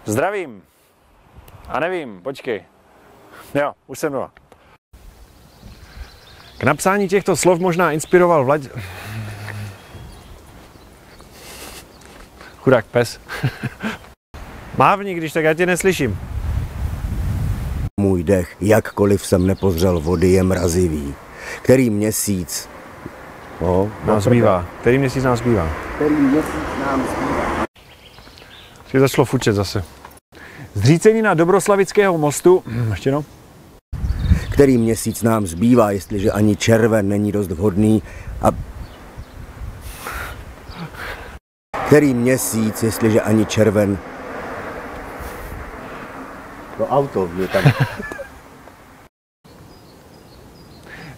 Zdravím. A nevím, počkej. Jo, už jsem doma. K napsání těchto slov možná inspiroval Chudák pes. Mávni, když tak já tě neslyším. Můj dech, jakkoliv jsem nepozřel vody, je mrazivý. Který měsíc? Nám zbývá. Který měsíc nám zbývá? Který měsíc nám zbývá? Si začalo fučet zase. Zřícenina Dobroslavického mostu. Ještě no. Který měsíc nám zbývá, jestliže ani červen není dost vhodný a... Který měsíc, jestliže ani červen... To auto je tam.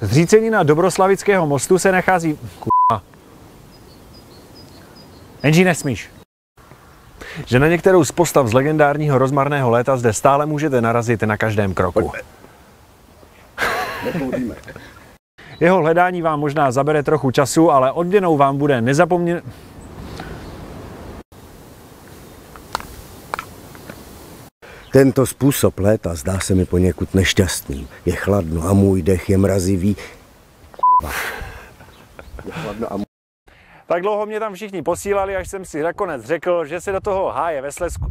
Zřícenina Dobroslavického mostu se nachází... Jenže nesmíš. Že na některou z postav z legendárního rozmarného léta zde stále můžete narazit na každém kroku. Jeho hledání vám možná zabere trochu času, ale odměnou vám bude nezapomnět... Tento způsob léta zdá se mi poněkud nešťastný. Je chladno a můj dech je mrazivý. Je chladno a Tak dlouho mě tam všichni posílali, až jsem si nakonec řekl, že se do toho háje ve Slezsku...